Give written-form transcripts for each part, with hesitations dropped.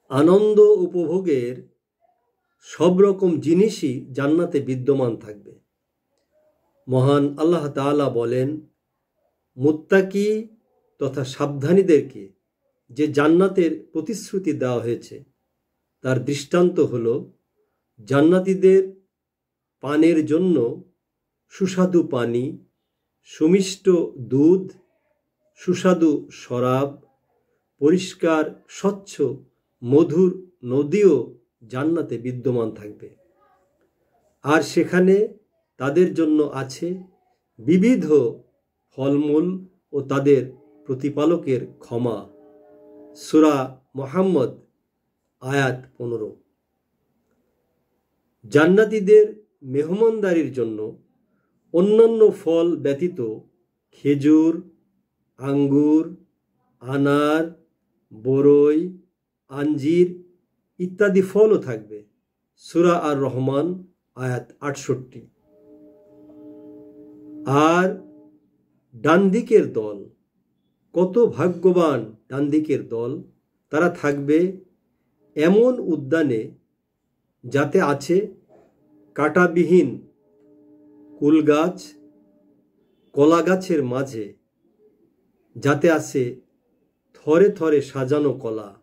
আনন্দ উপভোগের সব রকম জিনিসই জান্নাতে বিদ্যমান থাকবে। মহান আল্লাহ তাআলা বলেন, মুত্তাকি তথা সাবধানীদেরকে যে জান্নাতের প্রতিশ্রুতি দেওয়া হয়েছে তার দৃষ্টান্ত হল জান্নাতীদের পানের জন্য সুস্বাদু পানি, সুমিষ্ট দুধ, সুস্বাদু শরাব, পরিষ্কার স্বচ্ছ মধুর নদীও জান্নাতে বিদ্যমান থাকবে। আর সেখানে তাদের জন্য আছে বিবিধ ফলমূল ও তাদের প্রতিপালকের ক্ষমা। সূরা মুহাম্মদ আয়াত 15। জান্নাতীদের মেহমানদারির জন্য অন্যান্য ফল ব্যতীত খেজুর, আঙ্গুর, আনার, বরই, আঞ্জির ইত্যাদি ফলও থাকবে। সূরা আর রহমান আয়াত 68। আর ডানদিকের দল, কত ভাগ্যবান ডানদিকের দল, তারা থাকবে এমন উদ্যানে যাতে আছে কাঁটাবিহীন কুল গাছ, কলা গাছের মাঝে যাতে আছে থরে থরে সাজানো কলা,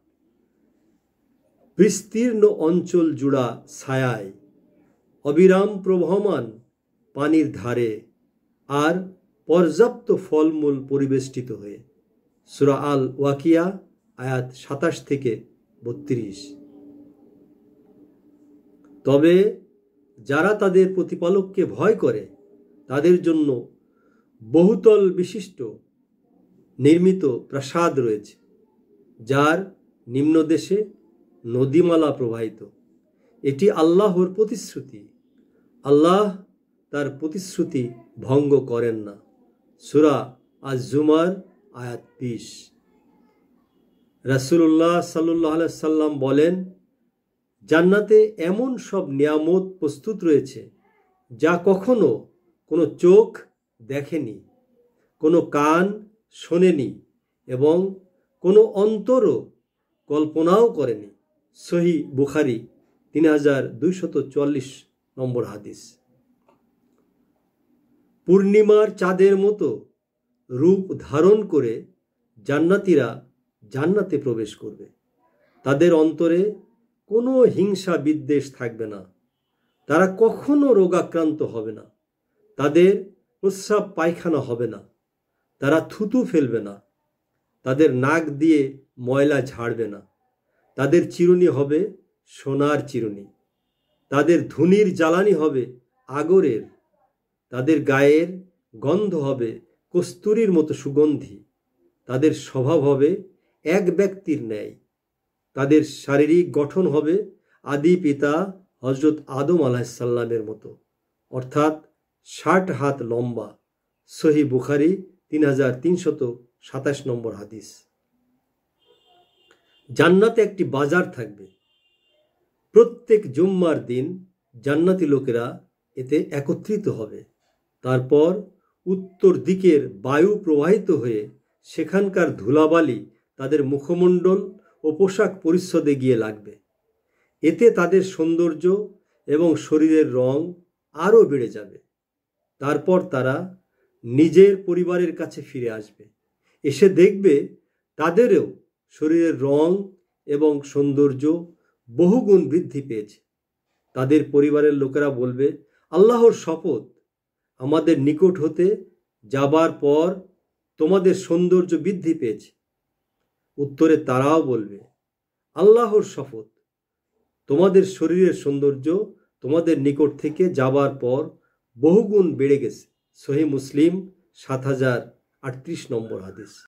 বিস্তীর্ণ অঞ্চল জুড়া ছায়ায়, অবিরাম প্রবহমান পানির ধারে, আর পর্যাপ্ত ফলমূল পরিবেষ্টিত হয়ে। সূরা আল ওয়াকিয়া আয়াত 27 থেকে 32। তবে যারা তাদের প্রতিপালককে ভয় করে তাদের জন্য বহুতল বিশিষ্ট নির্মিত প্রাসাদ রয়েছে, যার নিম্নদেশে নদীমালা প্রবাহিত। এটি আল্লাহর প্রতিশ্রুতি। আল্লাহ তার প্রতিশ্রুতি ভঙ্গ করেন না। সূরা আজ-জুমার আয়াত 20। রাসূলুল্লাহ সাল্লাল্লাহু আলাইহি সাল্লাম বলেন, জান্নাতে এমন সব নিয়ামত প্রস্তুত রয়েছে যা কখনো কোনো চোখ দেখেনি, কোনো কান শোনেনি এবং কোনো অন্তরও কল্পনাও করেনি। সহিহ বুখারী 3244 নম্বর হাদিস। পূর্ণিমার চাঁদের মতো রূপ ধারণ করে জান্নাতীরা জান্নাতে প্রবেশ করবে। তাদের অন্তরে কোনো হিংসা বিদ্বেষ থাকবে না। তারা কখনো রোগাক্রান্ত হবে না। তাদের প্রস্রাব পায়খানা হবে না। তারা থুতু ফেলবে না। তাদের নাক দিয়ে ময়লা ঝাড়বে না। তাদের চিরুনি হবে সোনার চিরুনি। তাদের ধুনির জ্বালানি হবে আগরের। তাদের গায়ের গন্ধ হবে কস্তুরীর মতো সুগন্ধি। তাদের স্বভাব হবে এক ব্যক্তির ন্যায়। তাদের শারীরিক গঠন হবে আদি পিতা হযরত আদম আলাইহিস সালামের মতো, অর্থাৎ 60 হাত লম্বা। সহিহ বুখারী 3327 নম্বর হাদিস। জান্নাতে একটি বাজার থাকবে। প্রত্যেক জুম্মার দিন জান্নাতি লোকেরা এতে একত্রিত হবে। তারপর উত্তর দিকের বায়ু প্রবাহিত হয়ে সেখানকার ধুলাবালি তাদের মুখমণ্ডল ও পোশাক পরিচ্ছদে গিয়ে লাগবে। এতে তাদের সৌন্দর্য এবং শরীরের রং আরও বেড়ে যাবে। তারপর তারা নিজের পরিবারের কাছে ফিরে আসবে। এসে দেখবে তাদেরও শরীরের রং এবং সৌন্দর্য বহুগুণ বৃদ্ধি পেয়েছে। তাদের পরিবারের লোকেরা বলবে, আল্লাহর শপথ, আমাদের নিকট হতে যাবার পর তোমাদের সৌন্দর্য বৃদ্ধি পেয়েছে। উত্তরে তারাও বলবে, আল্লাহর শপথ, তোমাদের শরীরের সৌন্দর্য তোমাদের নিকট থেকে যাবার পর বহুগুণ বেড়ে গেছে। সহিহ মুসলিম 7038 নম্বর হাদিস।